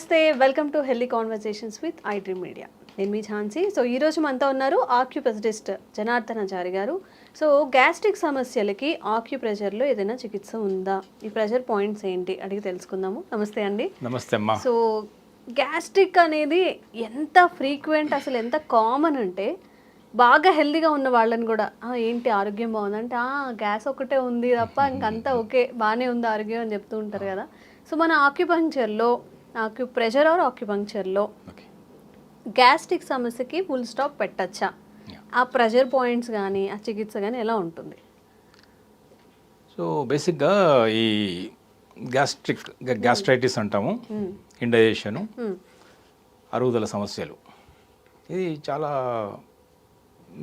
నమస్తే, welcome to healthy conversations with I dream media. నేను మీ Jhansi. So ఈరోజు మనతో ఉన్నారు ఆక్యుపెసిటిస్ట్ జనార్దనాచారి గారు. సో గ్యాస్ట్రిక్ సమస్యలకి ఆక్యుప్రెషర్లో ఏదైనా చికిత్స ఉందా, ఈ ప్రెషర్ పాయింట్స్ ఏంటి అడిగి తెలుసుకుందాము. నమస్తే అండి. నమస్తే అమ్మా. సో గ్యాస్ట్రిక్ అనేది ఎంత ఫ్రీక్వెంట్, అసలు ఎంత కామన్ అంటే బాగా హెల్దీగా ఉన్న వాళ్ళని కూడా ఏంటి ఆరోగ్యం బాగుందంటే గ్యాస్ ఒకటే ఉంది తప్ప ఇంకంతా ఓకే బాగానే ఉంది ఆరోగ్యం అని చెప్తూ ఉంటారు కదా. సో మన ఆక్యుపంక్చర్లో, ఆక్యుప్రెషర్ ఆర్ ఆక్యుపంక్చర్లో గ్యాస్ట్రిక్ సమస్యకి ఫుల్ స్టాప్ పెట్టచ్చా? ఆ ప్రెషర్ పాయింట్స్ కానీ ఆ చికిత్స కానీ ఎలా ఉంటుంది? సో బేసిక్గా ఈ గ్యాస్ట్రైటిస్ అంటాము, ఇండైజెషను, అరుగుదల సమస్యలు, ఇది చాలా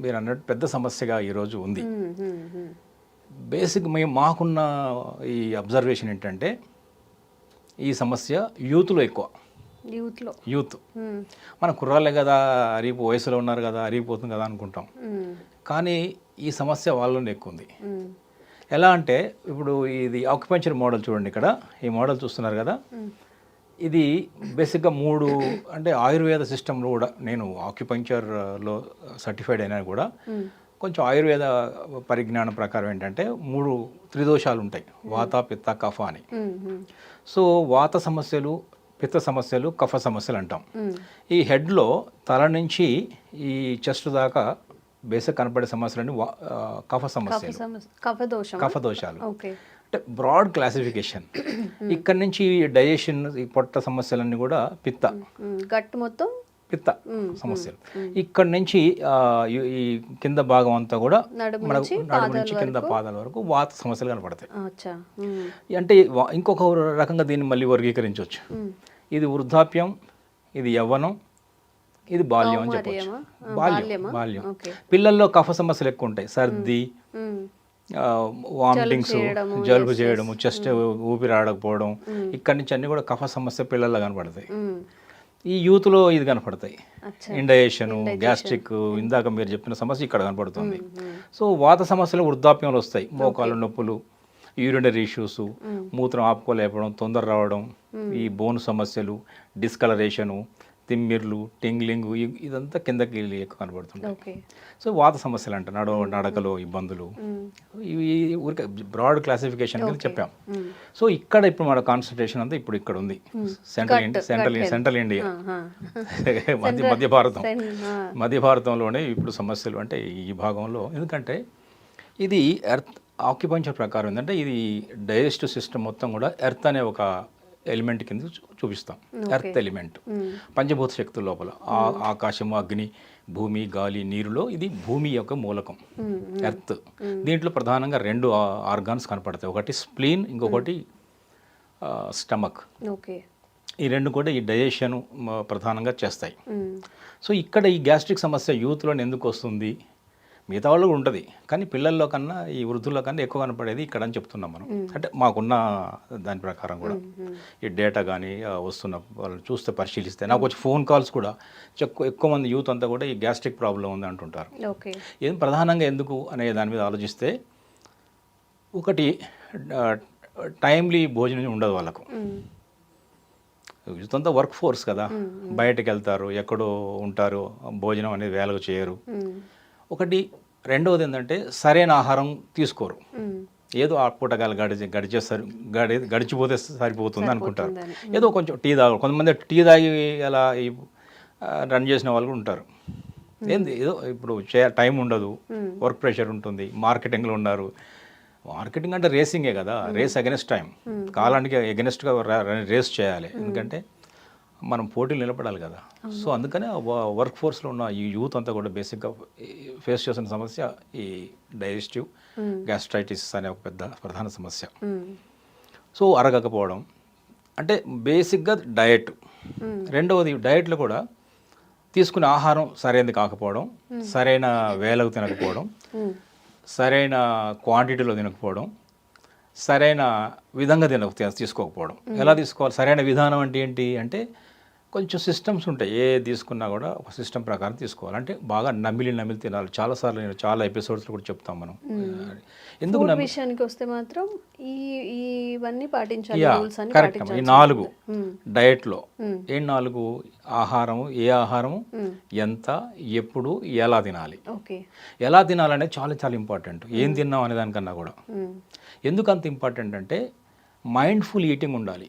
మీరు అన్నట్టు పెద్ద సమస్యగా ఈరోజు ఉంది. బేసిక్ మాకున్న ఈ అబ్జర్వేషన్ ఏంటంటే ఈ సమస్య యూత్లో ఎక్కువ. యూత్ మన కుర్రాళ్ళే కదా, వయసులో ఉన్నారు కదా, అరిగిపోతుంది కదా అనుకుంటాం, కానీ ఈ సమస్య వాళ్ళలోనే ఎక్కువ ఉంది. ఎలా అంటే ఇప్పుడు ఇది ఆక్యుపెంచర్ మోడల్ చూడండి, ఇక్కడ ఈ మోడల్ చూస్తున్నారు కదా, ఇది బేసిక్గా 3 అంటే ఆయుర్వేద సిస్టంలో కూడా, నేను ఆక్యుపంక్చర్లో సర్టిఫైడ్ అయినా కూడా కొంచెం ఆయుర్వేద పరిజ్ఞానం ప్రకారం ఏంటంటే 3 త్రిదోషాలు ఉంటాయి, వాత, పిత్త, కఫ అని. సో వాత సమస్యలు, పిత్త సమస్యలు, కఫ సమస్యలు అంటాం. ఈ హెడ్లో తల నుంచి ఈ చెస్ట్ దాకా బేసిక్ కనపడే సమస్యలన్నీ కఫ సమస్యలు, కఫదోషాలు. అంటే బ్రాడ్ క్లాసిఫికేషన్. ఇక్కడ నుంచి డైజెషన్, ఈ పొట్ట సమస్యలన్నీ కూడా పిత్త, గట్ మొత్తం పిత్త సమస్యలు. ఇక్కడ నుంచి ఈ కింద భాగం అంతా కూడా నడుము నుంచి కింద పాదాల వరకు వాత సమస్యలు కనపడతాయి. అంటే ఇంకొక రకంగా దీన్ని మళ్ళీ వర్గీకరించవచ్చు. ఇది వృద్ధాప్యం, ఇది యవ్వనం, ఇది బాల్యం అని చెప్పచ్చు. బాల్యం పిల్లల్లో కఫ సమస్యలు ఎక్కువ ఉంటాయి, సర్ది, వామిటింగ్స్, జలుబు చేయడము, చెస్ట్ ఊపిరి ఆడకపోవడం, ఇక్కడి నుంచి అన్ని కూడా కఫ సమస్య పిల్లల్లో కనపడతాయి. ఈ యూత్లో ఇది కనపడతాయి, ఇండైజెషన్, గ్యాస్ట్రిక్, ఇందాక మీరు చెప్పిన సమస్య ఇక్కడ కనపడుతుంది. సో వాత సమస్యలు వృద్ధాప్యంలో వస్తాయి, మోకాలు నొప్పులు, యూరినరీ ఇష్యూస్, మూత్రం ఆపుకోలేపడం, తొందర రావడం, ఈ బోన్ సమస్యలు, డిస్కలరేషను, తిమ్మిర్లు, టింగ్లింగ్, ఇదంతా కిందకి ఎక్కువ కనబడుతుంది. సో వాత సమస్యలు అంటే నడకలో ఇబ్బందులు, ఇవి ఊరికే బ్రాడ్ క్లాసిఫికేషన్ కింద చెప్పాం. సో ఇక్కడ ఇప్పుడు మన కాన్సన్ట్రేషన్ అంతా ఇప్పుడు ఇక్కడ ఉంది, సెంట్రల్ ఇండియా, మధ్య భారతంలోనే ఇప్పుడు సమస్యలు అంటే ఈ భాగంలో. ఎందుకంటే ఇది ఎర్త్ ఆక్యుపంక్చర్ ప్రకారం ఏంటంటే ఇది డైజెస్టివ్ సిస్టమ్ మొత్తం కూడా ఎర్త్ అనే ఒక ఎలిమెంట్ కింద చూపిస్తాం. ఎర్త్ ఎలిమెంట్ పంచభూత శక్తుల లోపల ఆకాశము, అగ్ని, భూమి, గాలి, నీరులో ఇది భూమి యొక్క మూలకం ఎర్త్. దీంట్లో ప్రధానంగా 2 ఆర్గాన్స్ కనపడతాయి, ఒకటి స్ప్లీన్, ఇంకొకటి స్టమక్. ఈ 2 కూడా ఈ డైజెషన్ ప్రధానంగా చేస్తాయి. సో ఇక్కడ ఈ గ్యాస్ట్రిక్ సమస్య యూత్లో ఎందుకు వస్తుంది? మిగతా వాళ్ళు ఉంటుంది, కానీ పిల్లల్లో కన్నా ఈ వృద్ధుల్లో కన్నా ఎక్కువ కనపడేది ఇక్కడ అని చెప్తున్నాం మనం. అంటే మాకున్న దాని ప్రకారం కూడా ఈ డేటా కానీ వస్తున్న వాళ్ళు చూస్తే, పరిశీలిస్తే, నాకు వచ్చి ఫోన్ కాల్స్ కూడా ఎక్కువ మంది యూత్ అంతా కూడా ఈ గ్యాస్ట్రిక్ ప్రాబ్లం ఉంది అంటుంటారు. ఏం ప్రధానంగా ఎందుకు అనే దాని మీద ఆలోచిస్తే, ఒకటి టైమ్లీ భోజనం ఉండదు వాళ్ళకు. యూత్ అంతా వర్క్ ఫోర్స్ కదా, బయటకు వెళ్తారు, ఎక్కడో ఉంటారు, భోజనం అనేది వేళకు చేయరు. ఒకటి. రెండవది ఏంటంటే సరైన ఆహారం తీసుకోరు, ఏదో ఆ పూటగాలు గడిచిపోతే సరిపోతుంది అనుకుంటారు, ఏదో కొంచెం టీ తాగు. కొంతమంది టీ తాగి అలా రన్ చేసిన వాళ్ళు ఉంటారు. ఏంది ఏదో ఇప్పుడు టైం ఉండదు, వర్క్ ప్రెషర్ ఉంటుంది, మార్కెటింగ్లో ఉన్నారు. మార్కెటింగ్ అంటే రేసింగే కదా, రేస్ అగెనెస్ట్ టైం, కాలానికి అగెనెస్ట్గా రేస్ చేయాలి, ఎందుకంటే మనం పోటీలు నిలబడాలి కదా. సో అందుకనే వర్క్ ఫోర్స్లో ఉన్న ఈ యూత్ అంతా కూడా బేసిక్గా ఫేస్ చేసిన సమస్య ఈ డైజెస్టివ్ గ్యాస్ట్రైటిస్ అనే ఒక పెద్ద ప్రధాన సమస్య. సో అరగకపోవడం అంటే బేసిక్గా డయట్. రెండవది డయట్లో కూడా తీసుకునే ఆహారం సరైనది కాకపోవడం, సరైన వేలకు తినకపోవడం, సరైన క్వాంటిటీలో తినకపోవడం, సరైన విధంగా తీసుకోకపోవడం. ఎలా తీసుకోవాలి? సరైన విధానం అంటే ఏంటి అంటే కొంచెం సిస్టమ్స్ ఉంటాయి, ఏ తీసుకున్నా కూడా ఒక సిస్టమ్ ప్రకారం తీసుకోవాలి. అంటే బాగా నమిలి తినాలి. చాలాసార్లు నేను చాలా ఎపిసోడ్స్లో కూడా చెప్తాం మనం. ఎందుకు ఫుడ్ విషయానికి వస్తే మాత్రం ఇవన్నీ పాటించాలి, రూల్స్ అన్ని కరెక్ట్. ఈ పాటించాలి. 4 డయట్లో ఏం 4 ఆహారము, ఏ ఆహారము, ఎంత, ఎప్పుడు, ఎలా తినాలి. ఓకే. ఎలా తినాలనేది చాలా చాలా ఇంపార్టెంట్. ఏం తిన్నాం అనే దానికన్నా కూడా. ఎందుకు అంత ఇంపార్టెంట్ అంటే మైండ్ఫుల్ ఈటింగ్ ఉండాలి.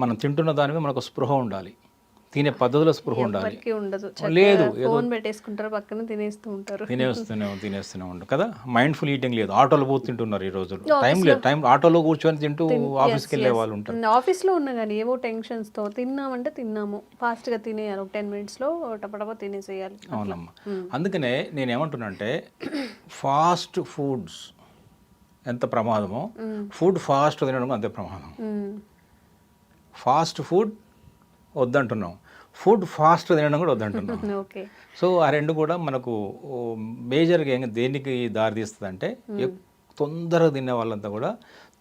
మనం తింటున్న దాని మీద మనకు స్పృహ ఉండాలి, తినే పద్ధతిలో స్పృహ ఉండాలి. ఎవరికీ ఉండదు, లేదు ఫోన్ పెట్టేసుకుంటారు, పక్కన తినేస్తూ ఉంటారు. తినేస్తూనే ఉండు కదా. మైండ్ఫుల్ ఈటింగ్ లేదు. ఆటోలో పోతూ తింటున్నారు ఈ రోజుల్లో. టైం లేదు. ఆటోలో కూర్చొని తింటూ ఆఫీస్కి వెళ్ళే వాళ్ళు ఉంటారు. ఆఫీస్లో ఉన్నా కానీ ఏవో టెన్షన్స్తో తిన్నామంటే తిన్నాము, ఫాస్ట్గా తినేయాలి, ఒక 10 minutesలో టపటప తినేసేయాలి. అవునమ్మా. అందుకనే నేను ఏమంటున్నా అంటే ఫాస్ట్ ఫుడ్స్ ఎంత ప్రమాదమో ఫుడ్ ఫాస్ట్ తినడం అంతే ప్రమాదం. ఫాస్ట్ ఫుడ్ వద్దంటున్నాం, ఫుడ్ ఫాస్ట్ తినడం కూడా వద్దంటున్నాం. ఓకే. సో ఆ రెండు కూడా మనకు మేజర్గా దేనికి దారి తీస్తుంది అంటే తొందరగా తినే వాళ్ళంతా కూడా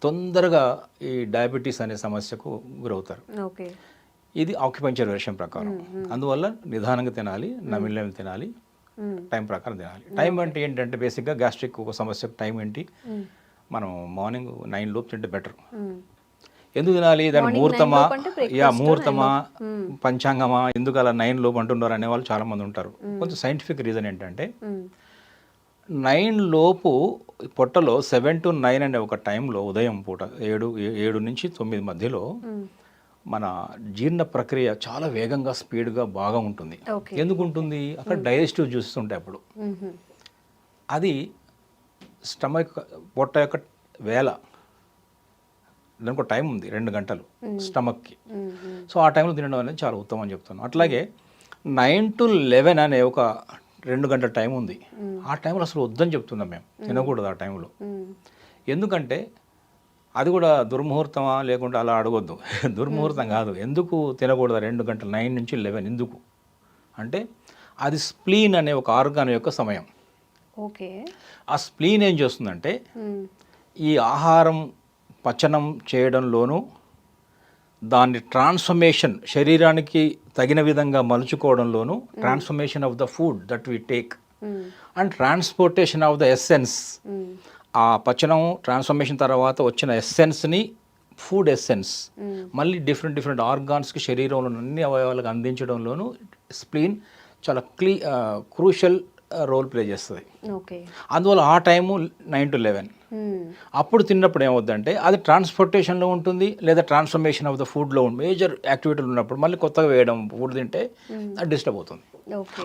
తొందరగా ఈ డయాబెటీస్ అనే సమస్యకు గురవుతారు. ఓకే. ఇది ఆక్యుపంచర్ వెర్షన్ ప్రకారం. అందువల్ల నిదానంగా తినాలి, నమిలి తినాలి, టైం ప్రకారం తినాలి. టైం అంటే ఏంటంటే బేసిక్గా గ్యాస్ట్రిక్ ఒక సమస్యకు టైం ఏంటి, మనం మార్నింగ్ 9 లోపు తింటే బెటర్. ఎందుకు తినాలి, దాని ముహూర్తమా పంచాంగమా, ఎందుకు అలా 9 లోపు అంటున్నారు అనేవాళ్ళు చాలామంది ఉంటారు. కొంచెం సైంటిఫిక్ రీజన్ ఏంటంటే 9 లోపు పొట్టలో 7 to 9 అనే ఒక టైంలో ఉదయం పూట 7 నుంచి 9 మధ్యలో మన జీర్ణ ప్రక్రియ చాలా వేగంగా స్పీడ్గా బాగా ఉంటుంది. ఎందుకు ఉంటుంది, అక్కడ డైజెస్టివ్ జ్యూసెస్ ఉంటాయి. అప్పుడు అది స్టమక్ పొట్ట యొక్క వేళ, దానికి ఒక టైం ఉంది 2 గంటలు స్టమక్కి. సో ఆ టైంలో తినడం అనేది చాలా ఉత్తమం అని చెప్తాను. అట్లాగే 9 to 11 అనే ఒక 2 గంటల టైం ఉంది. ఆ టైంలో అసలు వద్దని చెప్తున్నాం మేము, తినకూడదు ఆ టైంలో. ఎందుకంటే అది కూడా దుర్ముహూర్తమా లేకుంటే అలా అడగొద్దు. దుర్ముహూర్తం కాదు. ఎందుకు తినకూడదు 2 గంటలు 9 నుంచి 11 ఎందుకు అంటే అది స్ప్లీన్ అనే ఒక ఆర్గాన్ యొక్క సమయం. ఓకే. ఆ స్ప్లీన్ ఏం చేస్తుందంటే ఈ ఆహారం పచనం చేయడంలోనూ దాన్ని ట్రాన్స్ఫర్మేషన్ శరీరానికి తగిన విధంగా మలుచుకోవడంలోనూ transformation of the food that we take and transportation of the essence, ఆ పచనం ట్రాన్స్ఫర్మేషన్ తర్వాత వచ్చిన ఎస్సెన్స్ని ఫుడ్ ఎస్సెన్స్ మళ్ళీ డిఫరెంట్ ఆర్గాన్స్కి శరీరంలో అన్ని అవయవాలకు అందించడంలోనూ స్ప్లీన్ చాలా క్రూషియల్ రోల్ ప్లే చేస్తుంది. అందువల్ల ఆ టైము 9 to 11 అప్పుడు తిన్నప్పుడు ఏమవుద్దంటే అది ట్రాన్స్పోర్టేషన్లో ఉంటుంది, లేదా ట్రాన్స్ఫర్మేషన్ ఆఫ్ ద ఫుడ్లో మేజర్ యాక్టివిటీలు ఉన్నప్పుడు మళ్ళీ కొత్తగా వేయడం ఫుడ్ తింటే అది డిస్టర్బ్ అవుతుంది.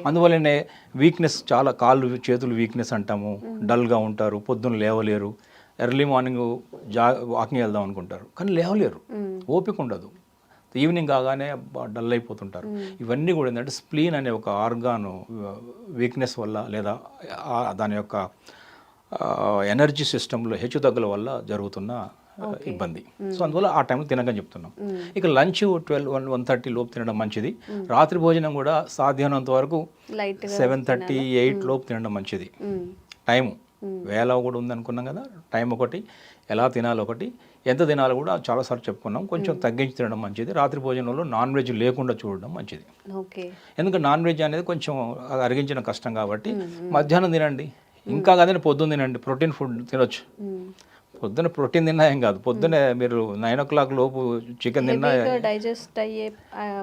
అందువల్లనే వీక్నెస్, చాలా కాళ్ళు చేతులు వీక్నెస్ అంటాము, డల్గా ఉంటారు, పొద్దున్న లేవలేరు, ఎర్లీ మార్నింగ్ వాకింగ్ వెళ్దాం అనుకుంటారు కానీ లేవలేరు, ఓపిక ఉండదు, ఈవినింగ్ కాగానే డల్ అయిపోతుంటారు. ఇవన్నీ కూడా ఏంటంటే స్ప్లీన్ అనే ఒక ఆర్గాను వీక్నెస్ వల్ల లేదా దాని యొక్క ఎనర్జీ సిస్టంలో హెచ్చుతగ్గుల వల్ల జరుగుతున్న ఇబ్బంది. సో అందువల్ల ఆ టైంలో తినకని చెప్తున్నాం. ఇక లంచ్ 12-1:30 లోపు తినడం మంచిది. రాత్రి భోజనం కూడా సాధ్యమైనంత వరకు 7:30, 8 లోపు తినడం మంచిది. టైము వేళ కూడా ఉందనుకున్నాం కదా, టైం ఒకటి, ఎలా తినాలి ఒకటి, ఎంత తినాలో కూడా చాలాసార్లు చెప్పుకున్నాం. కొంచెం తగ్గించి తినడం మంచిది. రాత్రి భోజనంలో నాన్ వెజ్ లేకుండా చూడడం మంచిది. ఎందుకంటే నాన్ వెజ్ అనేది కొంచెం అరిగించిన కష్టం కాబట్టి మధ్యాహ్నం తినండి, ఇంకా కదండి పొద్దున్న తినండి, ప్రోటీన్ ఫుడ్ తినొచ్చు. పొద్దున్న ప్రోటీన్ తిన్నా ఏం కాదు, పొద్దున్నే మీరు 9 o'clock లోపు చికెన్ తిన్నా డైజెస్ట్ అయ్యే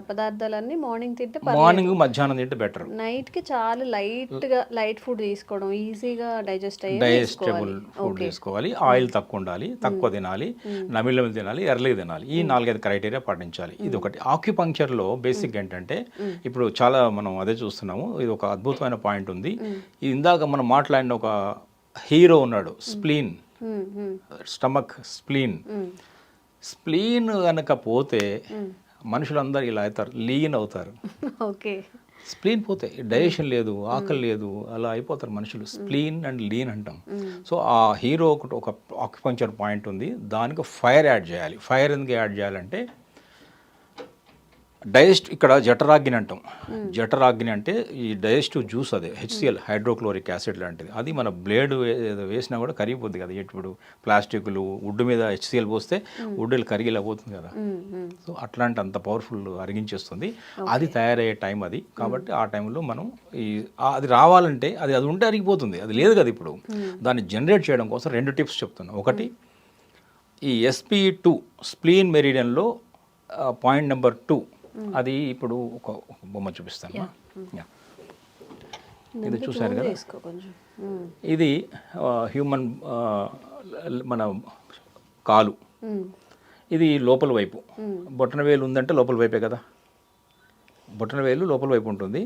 పదార్థాలన్నీ మార్నింగ్ తింటే, మార్నింగ్ మధ్యాహ్నం తింటే బెటర్. నైట్కి చాలా లైట్ ఫుడ్ తీసుకోవడం, ఈజీగా డైజెస్టబుల్ ఫుడ్ తీసుకోవాలి. ఆయిల్ తక్కువ ఉండాలి, తక్కువ తినాలి, నమిలి తినాలి, ఎర్లీగా తినాలి. ఈ 4-5 క్రైటీరియా పాటించాలి. ఇది ఒకటి. ఆక్యుపంక్చర్లో బేసిక్ ఏంటంటే ఇప్పుడు చాలా మనం అదే చూస్తున్నాము. ఇది ఒక అద్భుతమైన పాయింట్ ఉంది. ఇందాక మనం మాట్లాడిన ఒక హీరో ఉన్నాడు, స్ప్లీన్, స్టమక్ స్ప్లీన్ కనుక పోతే మనుషులందరూ ఇలా అవుతారు, లీన్ అవుతారు. స్ప్లీన్ పోతే డైజెషన్ లేదు, ఆకలి లేదు, అలా అయిపోతారు మనుషులు. స్ప్లీన్ అండ్ లీన్ అంటాం. సో ఆ హీరో ఒక ఆక్యుపంక్చర్ పాయింట్ ఉంది, దానికి ఫైర్ యాడ్ చేయాలి. ఫైర్ ఎందుకు యాడ్ చేయాలంటే డైజెస్ట్ ఇక్కడ జఠరాగ్ని అంటాం. జఠరాగ్ని అంటే ఈ డైజెస్టివ్ జ్యూస్ అదే HCl హైడ్రోక్లోరిక్ యాసిడ్ లాంటిది. అది మన బ్లేడ్ వేసినా కూడా కరిగిపోద్ది కదా. ఇప్పుడు ప్లాస్టిక్లు వుడ్ మీద HCl పోస్తే వుడ్ కరిగిలా పోతుంది కదా. సో అట్లాంటి అంత పవర్ఫుల్ అరిగించేస్తుంది. అది తయారయ్యే టైం అది. కాబట్టి ఆ టైంలో మనం అది రావాలంటే అది ఉంటే అరిగిపోతుంది. అది లేదు కదా ఇప్పుడు. దాన్ని జనరేట్ చేయడం కోసం 2 టిప్స్ చెప్తున్నాను. ఒకటి, ఈ SP2 స్ప్లీన్ మెరిడియన్లో పాయింట్ నెంబర్ 2 అది ఇప్పుడు ఒక బొమ్మ చూపిస్తాను. ఇది చూసారు కదా, ఇది హ్యూమన్ మన కాలు. ఇది లోపల వైపు, బొట్టన వేలు ఉందంటే లోపల వైపే కదా. బొట్టన వేలు లోపల వైపు ఉంటుంది,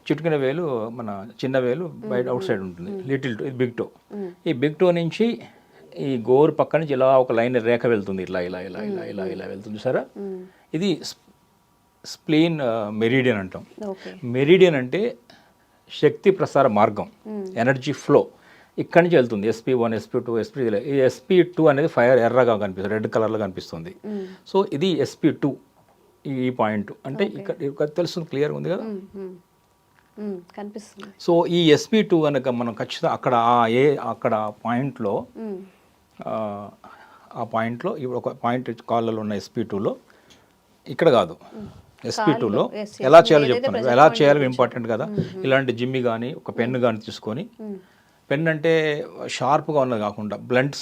చిటికిన వేలు మన చిన్న వేలు బయట అవుట్ సైడ్ ఉంటుంది. లిటిల్ టో, ఇది బిగ్ టో. ఈ బిగ్ టో నుంచి ఈ గోరు పక్క నుంచి ఇలా ఒక లైన్ రేఖ వెళ్తుంది, ఇట్లా ఇలా ఇలా ఇలా ఇలా ఇలా వెళ్తుంది సరే. ఇది స్ప్లీన్ మెరిడియన్ అంటాం. మెరిడియన్ అంటే శక్తి ప్రసార మార్గం, ఎనర్జీ ఫ్లో ఇక్కడి నుంచి వెళ్తుంది. SP1, SP2, SP3. ఈ SP2 అనేది ఫైర్ ఎర్రగా కనిపిస్తుంది, రెడ్ కలర్లో కనిపిస్తుంది. సో ఇది SP2 ఈ పాయింట్. అంటే ఇక్కడ తెలుస్తుంది, క్లియర్గా ఉంది కదా, కనిపిస్తుంది. సో ఈ SP2 కనుక మనం ఖచ్చితంగా అక్కడ పాయింట్లో ఆ పాయింట్లో ఇప్పుడు ఒక పాయింట్ కాళ్ళలో ఉన్న SP2లో, ఇక్కడ కాదు SP2లో ఎలా చేయాలో చెప్తాను. ఎలా చేయాలో ఇంపార్టెంట్ కదా. ఇలాంటి జిమ్మి కానీ ఒక పెన్ను కానీ తీసుకొని, పెన్ అంటే షార్ప్గా ఉన్నది కాకుండా బ్లంట్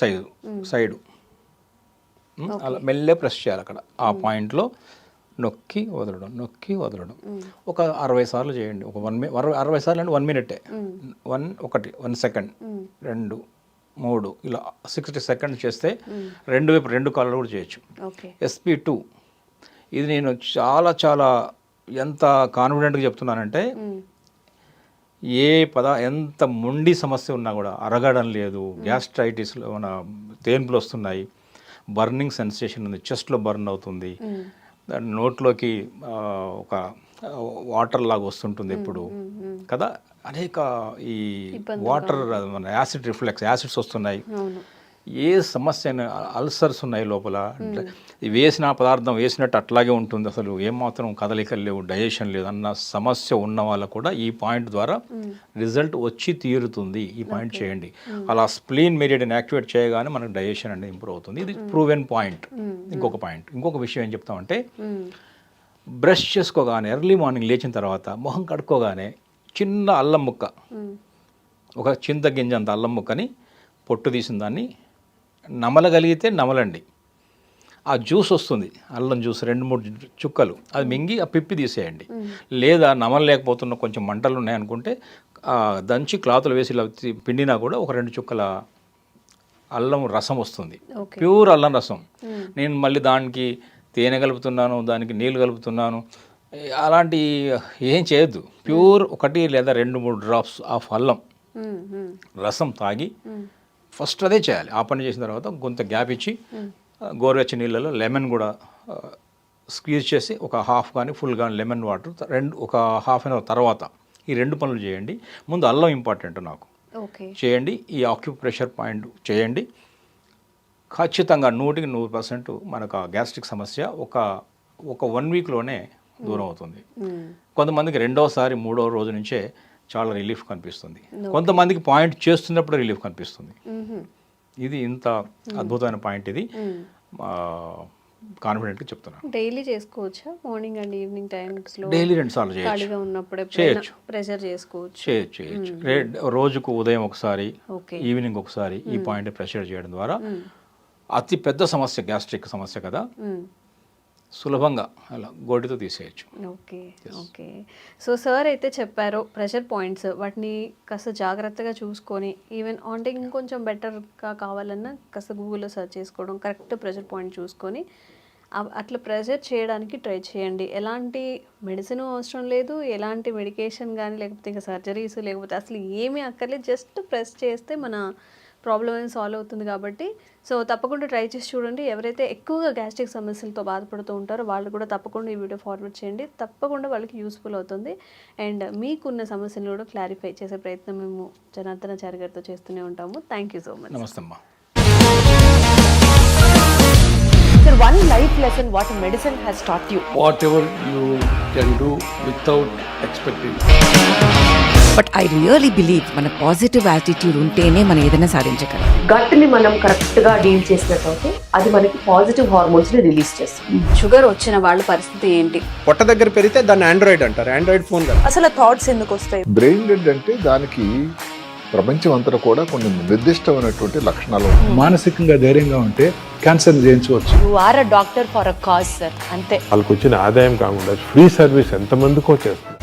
సైడు అలా మెల్లే ప్రెస్ చేయాలి. అక్కడ ఆ పాయింట్లో నొక్కి వదలడం, నొక్కి వదలడం. ఒక 60 సార్లు చేయండి. ఒక 60 సార్లు అంటే 1 మినిటే. 1 సెకండ్, 2, 3 ఇలా 60 సెకండ్స్ చేస్తే రెండు కాళ్ళు కూడా చేయొచ్చు. SP2 ఇది నేను చాలా ఎంత కాన్ఫిడెంట్గా చెప్తున్నానంటే, ఎంత మొండి సమస్య ఉన్నా కూడా అరగడం లేదు, గ్యాస్ట్రైటిస్లో మన తేన్పులు వస్తున్నాయి, బర్నింగ్ సెన్సేషన్ ఉంది, చెస్ట్లో బర్న్ అవుతుంది, నోట్లోకి ఒక వాటర్ లాగా వస్తుంటుంది ఎప్పుడు కదా. అనేక ఈ వాటర్ మన యాసిడ్ రిఫ్లెక్స్, యాసిడ్స్ వస్తున్నాయి. ఏ సమస్య అయినా, అల్సర్స్ ఉన్నాయి లోపల, వేసిన పదార్థం వేసినట్టు అట్లాగే ఉంటుంది, అసలు ఏమాత్రం కదలికలు లేవు, డైజెషన్ లేదు అన్న సమస్య ఉన్న వాళ్ళకు కూడా ఈ పాయింట్ ద్వారా రిజల్ట్ వచ్చి తీరుతుంది. ఈ పాయింట్ చేయండి. అలా స్ప్లీన్ మెరిడియన్ యాక్టివేట్ చేయగానే మనకు డైజెషన్ అనేది ఇంప్రూవ్ అవుతుంది. ఇది ప్రూవెన్ పాయింట్. ఇంకొక విషయం ఏం చెప్తామంటే, బ్రష్ చేసుకోగానే ఎర్లీ మార్నింగ్ లేచిన తర్వాత మొహం కడుక్కోగానే చిన్న అల్లం ముక్క, ఒక చింత గింజ అంత అల్లం ముక్కని పొట్టు తీసిన దాన్ని నమలగలిగితే నమలండి. ఆ జ్యూస్ వస్తుంది, అల్లం జ్యూస్ 2-3 చుక్కలు, అది మింగి ఆ పిప్పి తీసేయండి. లేదా నమలలేకపోతున్న కొంచెం మంటలు ఉన్నాయనుకుంటే దంచి క్లాతులు వేసి ఇలా పిండినా కూడా ఒక 2 చుక్కల అల్లం రసం వస్తుంది, ప్యూర్ అల్లం రసం. నేను మళ్ళీ దానికి తేనె కలుపుతున్నాను, దానికి నీళ్ళు కలుపుతున్నాను, అలాంటి ఏం చేయొద్దు. ప్యూర్ 1 లేదా 2-3 డ్రాప్స్ ఆఫ్ అల్లం రసం తాగి ఫస్ట్ అదే చేయాలి. ఆ పని చేసిన తర్వాత కొంత గ్యాప్ ఇచ్చి గోరువెచ్చని నీళ్ళలో లెమన్ కూడా స్క్వీజ్ చేసి ఒక హాఫ్ కానీ ఫుల్ కానీ లెమన్ వాటర్ ఒక హాఫ్ అన్ అవర్ తర్వాత ఈ 2 పనులు చేయండి. ముందు అల్లం ఇంపార్టెంట్ నాకు చేయండి. ఈ ఆక్యుప్రెషర్ పాయింట్ చేయండి. ఖచ్చితంగా 100% మనకు ఆ గ్యాస్ట్రిక్ సమస్య ఒక 1 వీక్లోనే దూరం అవుతుంది. కొంతమందికి 2వ, 3వ రోజు నుంచే చాలా రిలీఫ్ కనిపిస్తుంది. కొంతమందికి పాయింట్ చేస్తున్నప్పుడు రిలీఫ్ కనిపిస్తుంది. ఇది ఇంత అద్భుతమైన పాయింట్. ఇది కాన్ఫిడెంట్గా చెప్తున్నాను. డైలీ చేసుకోవచ్చా? మార్నింగ్ అండ్ ఈవినింగ్ టైమ్స్లో డైలీ 2 సార్లు చేయొచ్చు. ప్రెషర్ చేసుకోవచ్చు. చేయొచ్చు. రోజుకు ఉదయం ఒకసారి, ఈవినింగ్ ఒకసారి ఈ పాయింట్ ప్రెషర్ చేయడం ద్వారా అతి పెద్ద సమస్య గ్యాస్ట్రిక్ సమస్య కదా, సులభంగా అలా గోటితో తీసేయచ్చు. ఓకే. సో సార్ అయితే చెప్పారు ప్రెషర్ పాయింట్స్, వాటిని కాస్త జాగ్రత్తగా చూసుకొని, ఈవెన్ అంటే ఇంకొంచెం బెటర్గా కావాలన్నా కాస్త గూగుల్లో సెర్చ్ చేసుకోవడం, కరెక్ట్ ప్రెషర్ పాయింట్ చూసుకొని అట్లా ప్రెషర్ చేయడానికి ట్రై చేయండి. ఎలాంటి మెడిసిన్ అవసరం లేదు, ఎలాంటి మెడికేషన్ కానీ, లేకపోతే ఇంకా సర్జరీస్, లేకపోతే అసలు ఏమీ అక్కర్లేదు. జస్ట్ ప్రెస్ చేస్తే మన ప్రాబ్లం అనేది సాల్వ్ అవుతుంది. కాబట్టి సో తప్పకుండా ట్రై చేసి చూడండి. ఎవరైతే ఎక్కువగా గ్యాస్ట్రిక్ సమస్యలతో బాధపడుతూ ఉంటారో వాళ్ళు కూడా తప్పకుండా ఈ వీడియో ఫార్వర్డ్ చేయండి. తప్పకుండా వాళ్ళకి యూస్ఫుల్ అవుతుంది. అండ్ మీకున్న సమస్యను కూడా క్లారిఫై చేసే ప్రయత్నం మేము జనార్దనాచారి గారితో చేస్తూనే ఉంటాము. Thank you so much. నమస్తే అమ్మా. Sir one life lesson what medicine has taught you. Whatever you can do without expecting. But I really believe మన పాజిటివ్ యాటిట్యూడ్ ఉంటేనే మనం ఏదైనా సాధించగలం. గట్ని మనం కరెక్ట్ గా డీల్ చేసినట్లయితే అది మనకి పాజిటివ్ హార్మోన్స్ ని రిలీజ్ చేస్తుంది. షుగర్ వచ్చిన వాళ్ళ పరిస్థితి ఏంటి? పొట్ట దగ్గర పెరిగితే దాన్ని ఆండ్రాయిడ్ అంటారు, ఆండ్రాయిడ్ ఫోన్ కదా. అసలు థాట్స్ ఎందుకు వస్తాయి? బ్రెయిన్ డెడ్ అంటే దానికి ప్రపంచం అంతా కూడా కొన్ని నిర్దిష్టమైనటువంటి లక్షణాలు ఉన్నాయి. మానసికంగా ధైర్యంగా ఉంటే క్యాన్సర్ జయించవచ్చు. You are a doctor for a cause, sir. అంతే. వాళ్ళకి వచ్చిన ఆదాయం కాకుండా ఫ్రీ సర్వీస్ ఎంతమందికో చేస్తుంది.